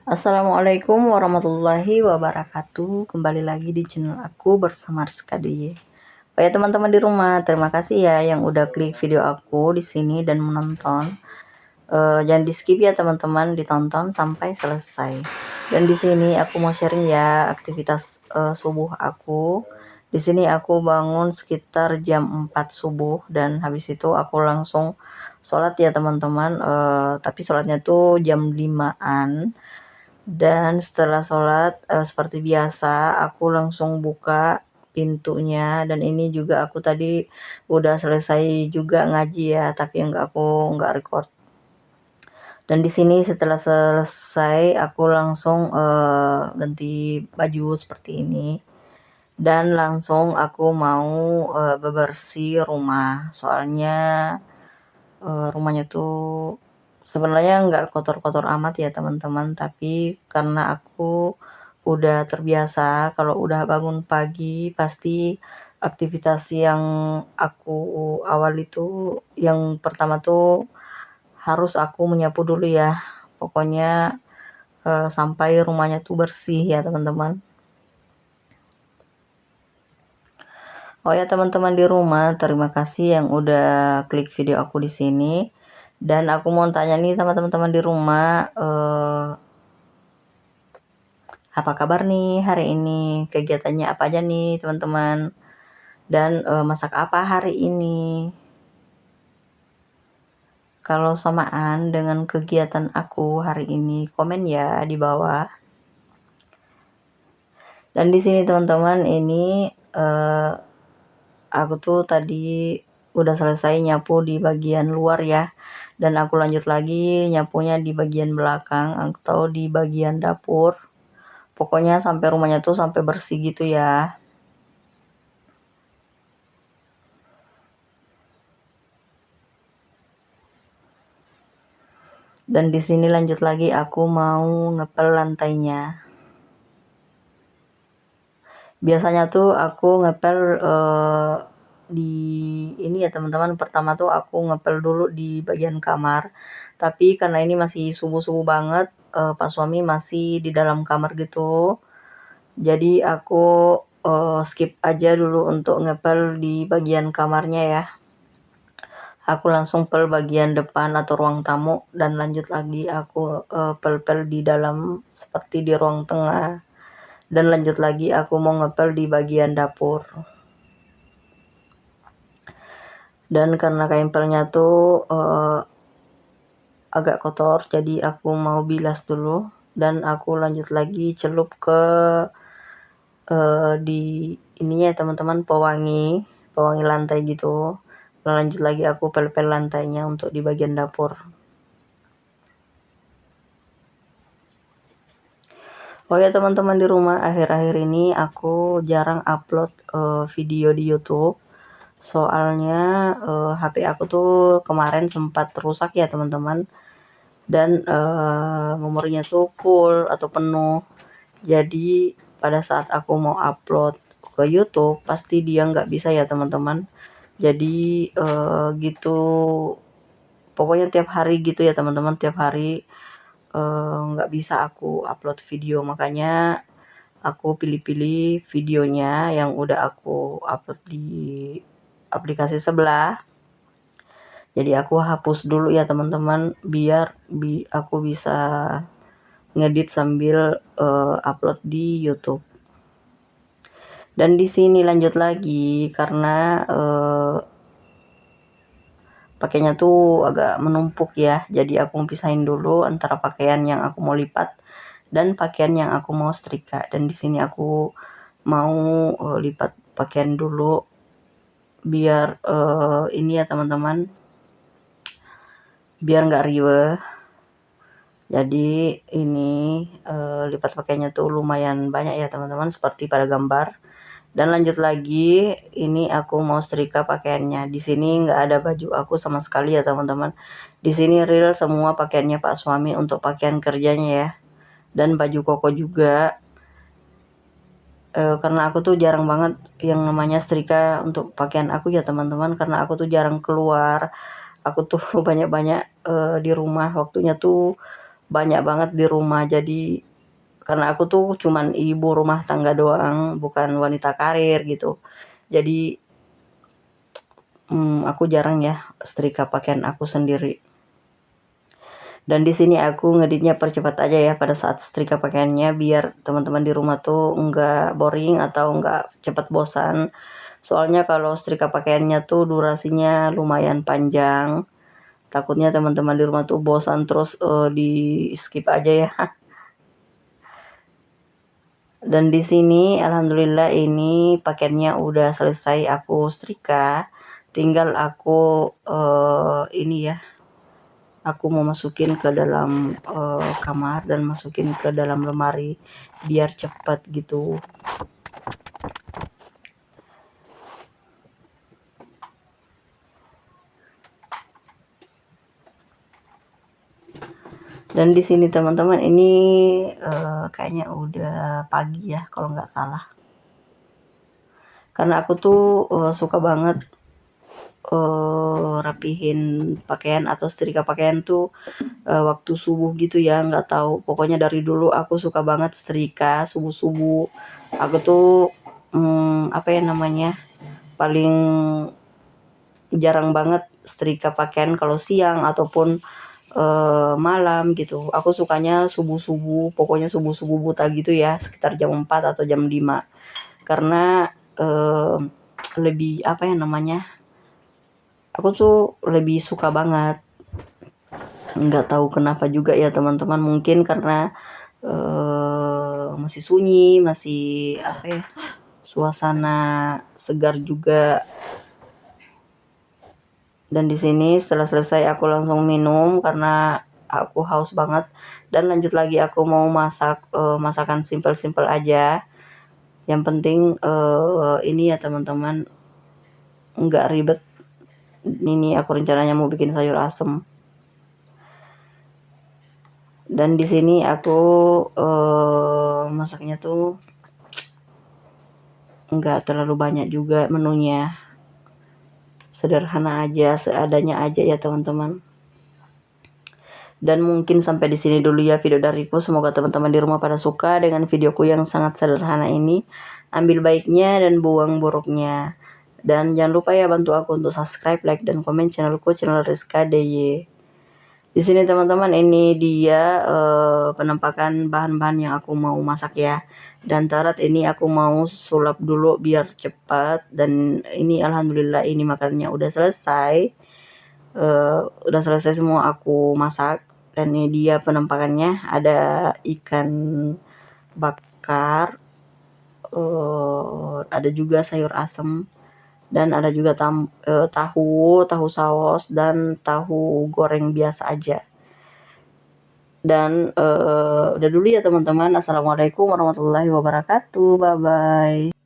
Assalamualaikum warahmatullahi wabarakatuh. Kembali lagi di channel aku bersama Rizka DIY. Oh ya teman-teman di rumah, terima kasih ya yang udah klik video aku di sini dan menonton. Jangan di skip ya teman-teman, ditonton sampai selesai. Dan di sini aku mau sharing ya aktivitas subuh aku. Di sini aku bangun sekitar jam 4 subuh dan habis itu aku langsung sholat ya teman-teman. Tapi sholatnya tuh jam 5-an. Dan setelah sholat seperti biasa aku langsung buka pintunya, dan ini juga aku tadi udah selesai juga ngaji ya, tapi aku nggak record. Dan di sini setelah selesai aku langsung ganti baju seperti ini, dan langsung aku mau bebersih rumah. Soalnya rumahnya tuh sebenarnya nggak kotor-kotor amat ya teman-teman, tapi karena aku udah terbiasa kalau udah bangun pagi pasti aktivitas yang aku awal itu yang pertama tuh harus aku menyapu dulu ya. Pokoknya sampai rumahnya tuh bersih ya teman-teman. Oh ya teman-teman di rumah, terima kasih yang udah klik video aku di sini. Dan aku mau tanya nih sama teman-teman di rumah, apa kabar nih hari ini? Kegiatannya apa aja nih teman-teman? Dan masak apa hari ini? Kalau samaan dengan kegiatan aku hari ini, komen ya di bawah. Dan di sini teman-teman, ini aku tuh tadi udah selesai nyapu di bagian luar ya, dan aku lanjut lagi nyapunya di bagian belakang atau di bagian dapur. Pokoknya sampai rumahnya tuh sampai bersih gitu ya. Dan di sini lanjut lagi aku mau ngepel lantainya. Biasanya tuh aku ngepel di ini ya teman-teman, pertama tuh aku ngepel dulu di bagian kamar. Tapi karena ini masih subuh-subuh banget, Pak suami masih di dalam kamar gitu. Jadi aku skip aja dulu untuk ngepel di bagian kamarnya ya. Aku langsung pel bagian depan atau ruang tamu, dan lanjut lagi aku pel-pel di dalam seperti di ruang tengah. Dan lanjut lagi aku mau ngepel di bagian dapur. Dan karena kaempelnya tuh agak kotor, jadi aku mau bilas dulu, dan aku lanjut lagi celup ke di ininya teman-teman, pewangi lantai gitu. Dan lanjut lagi aku pel-pel lantainya untuk di bagian dapur. Oh ya teman-teman di rumah, akhir-akhir ini aku jarang upload video di YouTube. Soalnya HP aku tuh kemarin sempat rusak ya teman-teman, dan memorinya tuh full atau penuh. Jadi pada saat aku mau upload ke YouTube pasti dia nggak bisa ya teman-teman. Jadi gitu, pokoknya tiap hari gitu ya teman-teman, tiap hari nggak bisa aku upload video. Makanya aku pilih-pilih videonya yang udah aku upload di aplikasi sebelah. Jadi aku hapus dulu ya teman-teman, biar aku bisa ngedit sambil upload di YouTube. Dan di sini lanjut lagi karena pakainya tuh agak menumpuk ya. Jadi aku pisahin dulu antara pakaian yang aku mau lipat dan pakaian yang aku mau setrika. Dan di sini aku mau lipat pakaian dulu biar ini ya teman-teman, biar nggak riweh. Jadi ini lipat pakaiannya tuh lumayan banyak ya teman-teman, seperti pada gambar. Dan lanjut lagi, ini aku mau setrika pakaiannya. Di sini nggak ada baju aku sama sekali ya teman-teman. Di sini real semua pakaiannya Pak suami untuk pakaian kerjanya ya. Dan baju koko juga. Karena aku tuh jarang banget yang namanya setrika untuk pakaian aku ya teman-teman, karena aku tuh jarang keluar. Aku tuh banyak-banyak di rumah, waktunya tuh banyak banget di rumah. Jadi karena aku tuh cuman ibu rumah tangga doang, bukan wanita karir gitu. Jadi aku jarang ya setrika pakaian aku sendiri. Dan di sini aku ngeditnya percepat aja ya pada saat setrika pakaiannya, biar teman-teman di rumah tuh nggak boring atau nggak cepat bosan. Soalnya kalau setrika pakaiannya tuh durasinya lumayan panjang. Takutnya teman-teman di rumah tuh bosan terus di skip aja ya. Dan di sini alhamdulillah ini pakaiannya udah selesai aku setrika. Tinggal aku ini ya, aku mau masukin ke dalam kamar dan masukin ke dalam lemari biar cepat gitu. Dan di sini teman-teman ini kayaknya udah pagi ya kalau nggak salah. Karena aku tuh suka banget rapihin pakaian atau setrika pakaian tuh waktu subuh gitu ya, nggak tahu. Pokoknya dari dulu aku suka banget setrika subuh-subuh. Aku tuh apa ya namanya, paling jarang banget setrika pakaian kalau siang ataupun malam gitu. Aku sukanya subuh-subuh, pokoknya subuh-subuh buta gitu ya, sekitar jam 4 atau jam 5. Karena lebih apa ya namanya, aku tuh lebih suka banget. Nggak tahu kenapa juga ya teman-teman, mungkin karena masih sunyi, masih apa ya, suasana segar juga. Dan di sini setelah selesai aku langsung minum karena aku haus banget. Dan lanjut lagi aku mau masak masakan simpel-simpel aja. Yang penting ini ya teman-teman, nggak ribet. Ini aku rencananya mau bikin sayur asem. Dan di sini aku masaknya tuh nggak terlalu banyak juga menunya, sederhana aja, seadanya aja ya teman-teman. Dan mungkin sampai di sini dulu ya video dariku. Semoga teman-teman di rumah pada suka dengan videoku yang sangat sederhana ini. Ambil baiknya dan buang buruknya. Dan jangan lupa ya bantu aku untuk subscribe, like, dan komen channelku, channel Rizka DY. Di sini teman-teman ini dia penampakan bahan-bahan yang aku mau masak ya. Dan tarat ini aku mau sulap dulu biar cepat. Dan ini alhamdulillah ini makanannya udah selesai. Udah selesai semua aku masak. Dan ini dia penampakannya, ada ikan bakar, ada juga sayur asem, dan ada juga tahu saus, dan tahu goreng biasa aja. Dan udah dulu ya teman-teman. Assalamualaikum warahmatullahi wabarakatuh. Bye bye.